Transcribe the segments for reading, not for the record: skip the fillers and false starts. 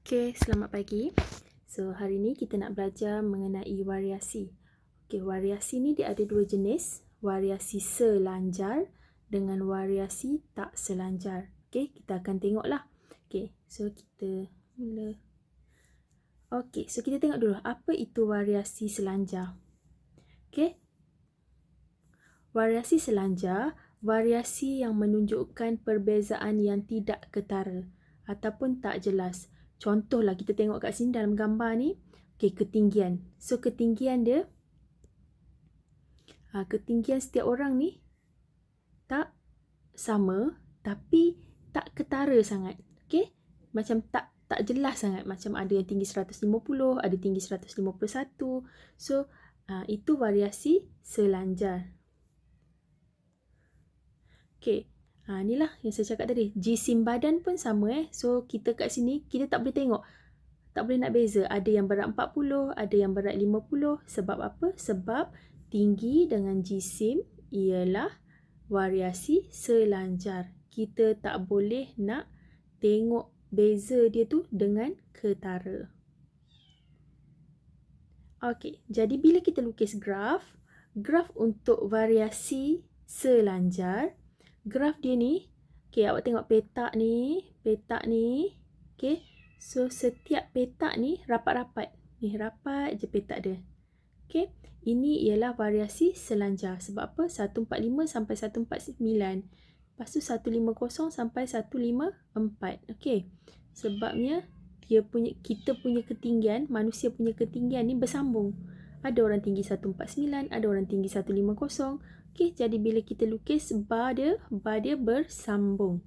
Okay, selamat pagi. So, hari ni kita nak belajar mengenai variasi. Okay, variasi ni dia ada dua jenis. Variasi selanjar dengan variasi tak selanjar. Okay, kita akan tengoklah. Okay, so kita mula. Okay, so kita tengok dulu apa itu variasi selanjar. Okay, variasi selanjar, variasi yang menunjukkan perbezaan yang tidak ketara ataupun tak jelas. Contohlah kita tengok kat sini dalam gambar ni, okay, ketinggian. So ketinggian dia, ketinggian setiap orang ni tak sama tapi tak ketara sangat. Okay, macam tak jelas sangat. Macam ada yang tinggi 150, ada tinggi 151. So itu variasi selanjar. Okay, inilah yang saya cakap tadi. Jisim badan pun sama. So kita kat sini, kita tak boleh tengok. Tak boleh nak beza. Ada yang berat 40, ada yang berat 50. Sebab apa? Sebab tinggi dengan jisim ialah variasi selanjar. Kita tak boleh nak tengok beza dia tu dengan ketara. Okey, jadi bila kita lukis graf untuk variasi selanjar, graf dia ni, okay, awak tengok petak ni, okay. So, setiap petak ni rapat-rapat. Ni rapat je petak dia. Okay, ini ialah variasi selanjar. Sebab apa? 145 sampai 149. Lepas tu 150 sampai 154. Okay, sebabnya kita punya ketinggian, manusia punya ketinggian ni bersambung. Ada orang tinggi 149, ada orang tinggi 150. Okay, jadi bila kita lukis bar dia bersambung.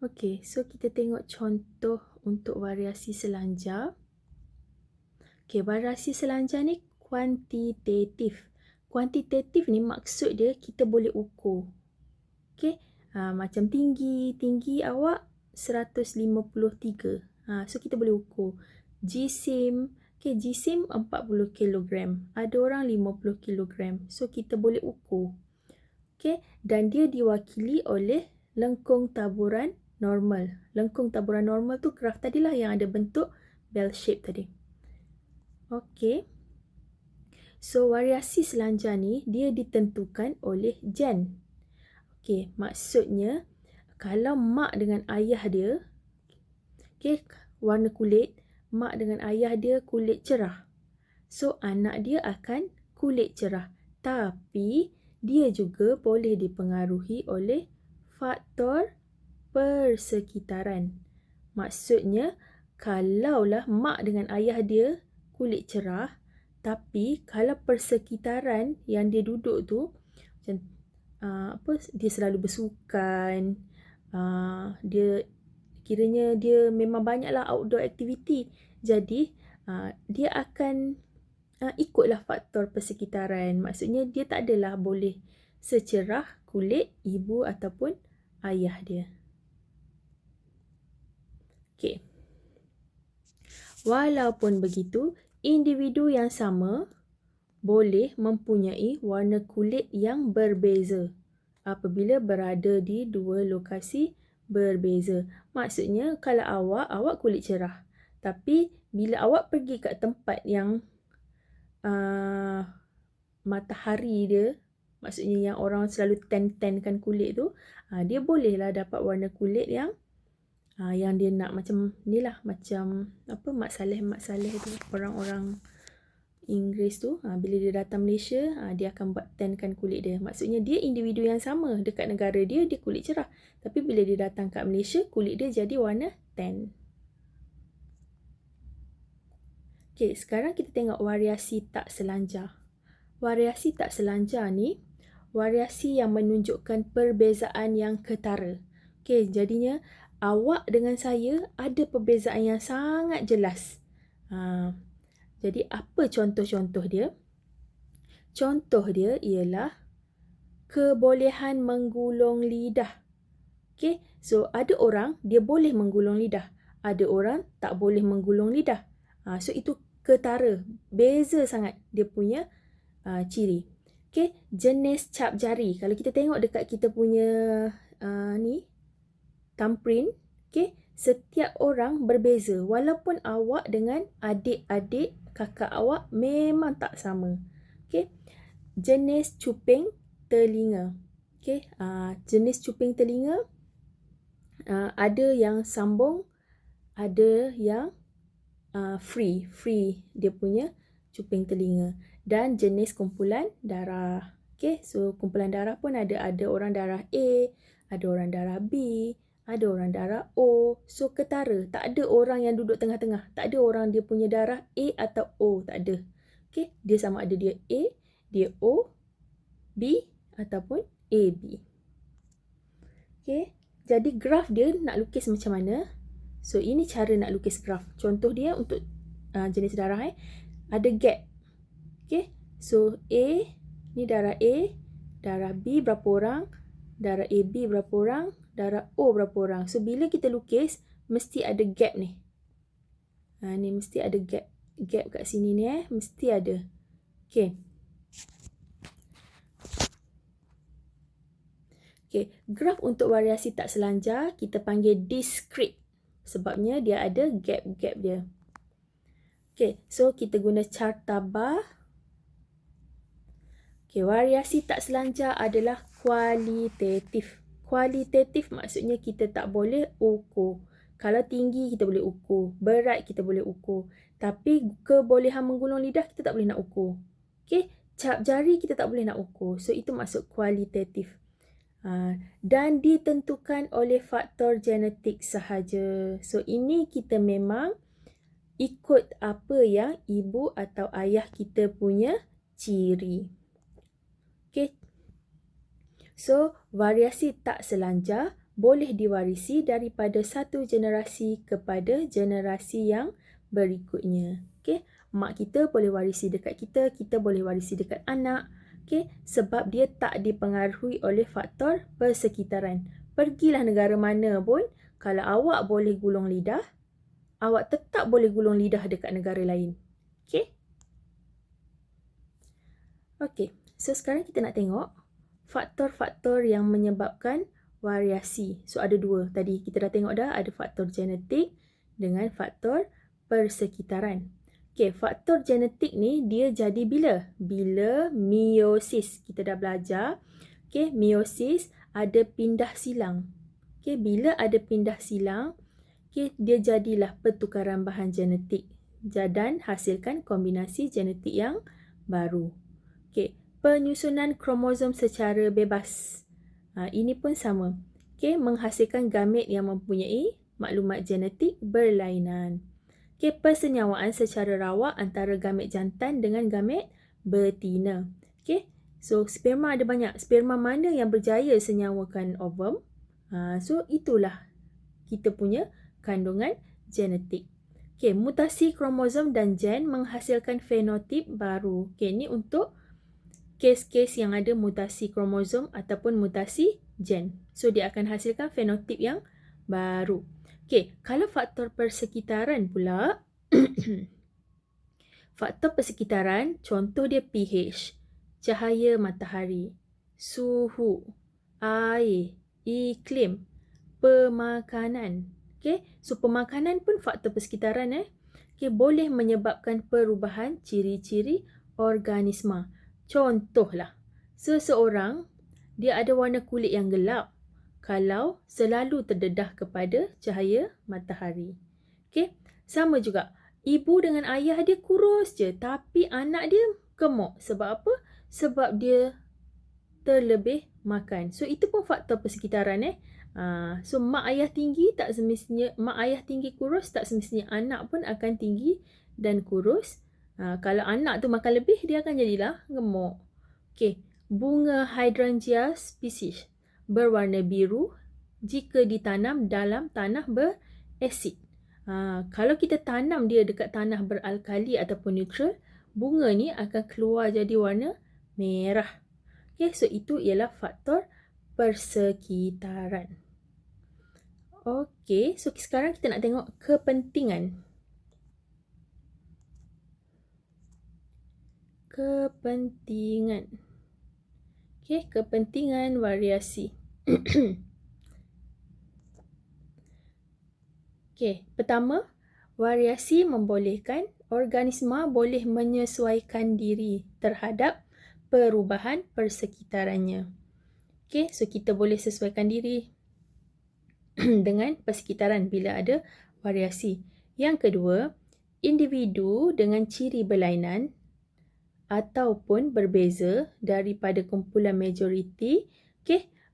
Okay, so kita tengok contoh untuk variasi selanjar. Okay, variasi selanjar ni kuantitatif. Kuantitatif ni maksud dia kita boleh ukur. Okay, macam tinggi awak 153. So kita boleh ukur. Jisim, okay, jisim 40 kg. Ada orang 50 kg. So kita boleh ukur. Okay, dan dia diwakili oleh lengkung taburan normal. Lengkung taburan normal tu graf tadilah yang ada bentuk bell shape tadi. Okay, so variasi selanjar ni dia ditentukan oleh gen. Okay, maksudnya kalau mak dengan ayah dia, okay, warna kulit, mak dengan ayah dia kulit cerah. So anak dia akan kulit cerah. Tapi dia juga boleh dipengaruhi oleh faktor persekitaran. Maksudnya kalaulah mak dengan ayah dia kulit cerah, tapi kalau persekitaran yang dia duduk tu macam dia selalu bersukan, dia kiranya dia memang banyaklah outdoor activity. Jadi dia akan ikutlah faktor persekitaran. Maksudnya dia tak adalah boleh secerah kulit ibu ataupun ayah dia. Okey. Walaupun begitu, individu yang sama boleh mempunyai warna kulit yang berbeza apabila berada di dua lokasi berbeza. Maksudnya kalau awak kulit cerah. Tapi bila awak pergi kat tempat yang matahari dia, maksudnya yang orang selalu tan-tankan kulit tu, dia bolehlah dapat warna kulit yang dia nak, macam ni lah, macam apa, Mak Saleh tu, orang-orang Inggeris tu, bila dia datang Malaysia, dia akan buat tankan kulit dia. Maksudnya dia individu yang sama dekat negara dia kulit cerah. Tapi bila dia datang kat Malaysia, kulit dia jadi warna tan. Okay, sekarang kita tengok variasi tak selanjar. Variasi tak selanjar ni variasi yang menunjukkan perbezaan yang ketara. Okay, jadinya awak dengan saya ada perbezaan yang sangat jelas. Jadi apa contoh-contoh dia? Contoh dia ialah kebolehan menggulung lidah. Okay, so ada orang dia boleh menggulung lidah. Ada orang tak boleh menggulung lidah. So itu ketara. Beza sangat dia punya ciri. Okay, jenis cap jari. Kalau kita tengok dekat kita punya ni, thumbprint, okay, setiap orang berbeza. Walaupun awak dengan adik-adik kakak awak memang tak sama. Okey. Jenis cuping telinga. Okey, jenis cuping telinga ada yang sambung, ada yang free dia punya cuping telinga, dan jenis kumpulan darah. Okey, so kumpulan darah pun ada orang darah A, ada orang darah B, ada orang darah O. So ketara, tak ada orang yang duduk tengah-tengah. Tak ada orang dia punya darah A atau O, tak ada. Okey, dia sama ada dia A, dia O, B ataupun AB. Okey, jadi graf dia nak lukis macam mana? So, ini cara nak lukis graf. Contoh dia untuk jenis darah ada gap. Okay. So, A, ni darah A, darah B berapa orang, darah AB berapa orang, darah O berapa orang. So, bila kita lukis, mesti ada gap ni. Ni mesti ada gap. Gap kat sini ni mesti ada. Okay. Okay. Graf untuk variasi tak selanjar, kita panggil discrete. Sebabnya dia ada gap-gap dia. Okay, so kita guna carta bar. Okay, variasi tak selanjar adalah kualitatif. Kualitatif maksudnya kita tak boleh ukur. Kalau tinggi kita boleh ukur, berat kita boleh ukur. Tapi kebolehan menggulung lidah kita tak boleh nak ukur. Okay, cap jari kita tak boleh nak ukur. So itu maksud kualitatif. Dan ditentukan oleh faktor genetik sahaja. So ini kita memang ikut apa yang ibu atau ayah kita punya ciri. Okay. So variasi tak selanjar boleh diwarisi daripada satu generasi kepada generasi yang berikutnya. Okay. Mak kita boleh warisi dekat kita, kita boleh warisi dekat anak. Okay, sebab dia tak dipengaruhi oleh faktor persekitaran. Pergilah negara mana pun, kalau awak boleh gulung lidah, awak tetap boleh gulung lidah dekat negara lain. Okay? Okay, so sekarang kita nak tengok faktor-faktor yang menyebabkan variasi. So ada dua. Tadi kita dah tengok dah, ada faktor genetik dengan faktor persekitaran. Okay, faktor genetik ni dia jadi bila? Bila meiosis. Kita dah belajar. Okay, meiosis ada pindah silang. Okay, bila ada pindah silang, okay, dia jadilah pertukaran bahan genetik dan hasilkan kombinasi genetik yang baru. Okay, penyusunan kromosom secara bebas. Ini pun sama. Okay, menghasilkan gamet yang mempunyai maklumat genetik berlainan. Okay, persenyawaan secara rawak antara gamet jantan dengan gamet betina. Okay, so sperma ada banyak. Sperma mana yang berjaya senyawakan ovum? So itulah kita punya kandungan genetik. Okay, mutasi kromosom dan gen menghasilkan fenotip baru. Okay, ni untuk kes-kes yang ada mutasi kromosom ataupun mutasi gen. So dia akan hasilkan fenotip yang baru. Okay, kalau faktor persekitaran pula, faktor persekitaran, contoh dia pH, cahaya matahari, suhu, air, iklim, pemakanan. Okay, so pemakanan pun faktor persekitaran. Okay, boleh menyebabkan perubahan ciri-ciri organisma. Contohlah, seseorang dia ada warna kulit yang gelap kalau selalu terdedah kepada cahaya matahari. Okay, sama juga. Ibu dengan ayah dia kurus je, tapi anak dia gemuk. Sebab apa? Sebab dia terlebih makan. So itu pun faktor persekitaran. So mak ayah tinggi tak semestinya, mak ayah tinggi kurus tak semestinya anak pun akan tinggi dan kurus. Kalau anak tu makan lebih, dia akan jadilah gemuk. Okay, bunga hydrangea species berwarna biru jika ditanam dalam tanah berasid. Kalau kita tanam dia dekat tanah beralkali ataupun neutral, bunga ni akan keluar jadi warna merah. Okay, so itu ialah faktor persekitaran. Okay, so sekarang kita nak tengok kepentingan. Kepentingan. Okay, kepentingan variasi. Okey, pertama, variasi membolehkan organisma boleh menyesuaikan diri terhadap perubahan persekitarannya. Okey, so kita boleh sesuaikan diri dengan persekitaran bila ada variasi. Yang kedua, individu dengan ciri berlainan ataupun berbeza daripada kumpulan majoriti,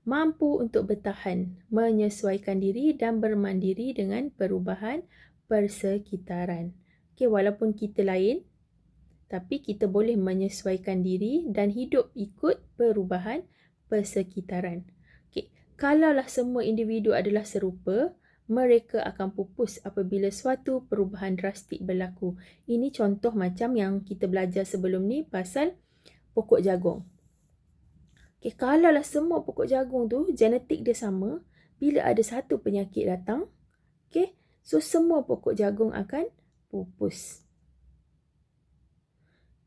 mampu untuk bertahan, menyesuaikan diri dan bermandiri dengan perubahan persekitaran. Walaupun kita lain, tapi kita boleh menyesuaikan diri dan hidup ikut perubahan persekitaran. Kalaulah semua individu adalah serupa, mereka akan pupus apabila suatu perubahan drastik berlaku. Ini contoh macam yang kita belajar sebelum ni pasal pokok jagung. Kalaulah semua pokok jagung tu genetik dia sama, bila ada satu penyakit datang, so semua pokok jagung akan pupus.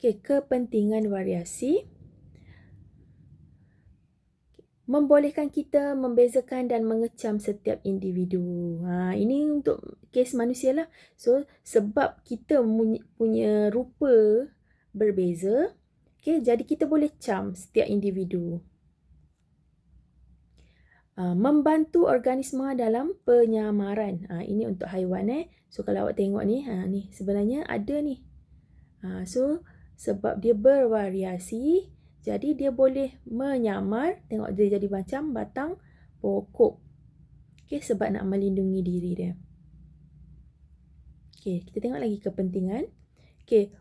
Kepentingan variasi membolehkan kita membezakan dan mengecam setiap individu. Ini untuk kes manusia lah. So, sebab kita punya rupa berbeza, jadi kita boleh cam setiap individu. Membantu organisma dalam penyamaran. Ini untuk haiwan. So, kalau awak tengok ni, ni sebenarnya ada ni. So, sebab dia bervariasi, jadi dia boleh menyamar. Tengok dia jadi macam batang pokok. Sebab nak melindungi diri dia. Kita tengok lagi kepentingan.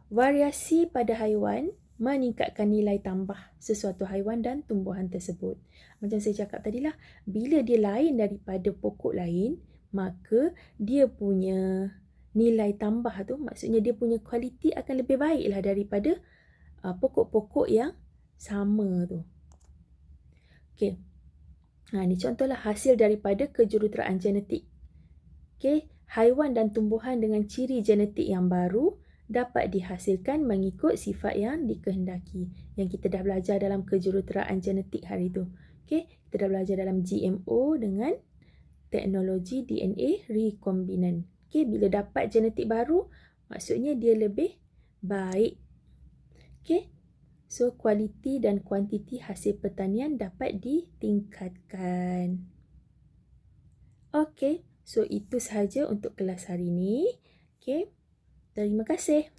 Variasi pada haiwan meningkatkan nilai tambah sesuatu haiwan dan tumbuhan tersebut. Macam saya cakap tadilah, bila dia lain daripada pokok lain, maka dia punya nilai tambah tu, maksudnya dia punya kualiti akan lebih baiklah daripada pokok-pokok yang sama tu. Ni contohlah hasil daripada kejuruteraan genetik. Haiwan dan tumbuhan dengan ciri genetik yang baru dapat dihasilkan mengikut sifat yang dikehendaki. Yang kita dah belajar dalam kejuruteraan genetik hari tu. Kita dah belajar dalam GMO dengan teknologi DNA rekombinan. Bila dapat genetik baru, maksudnya dia lebih baik. So, kualiti dan kuantiti hasil pertanian dapat ditingkatkan. So itu sahaja untuk kelas hari ini. Terima kasih.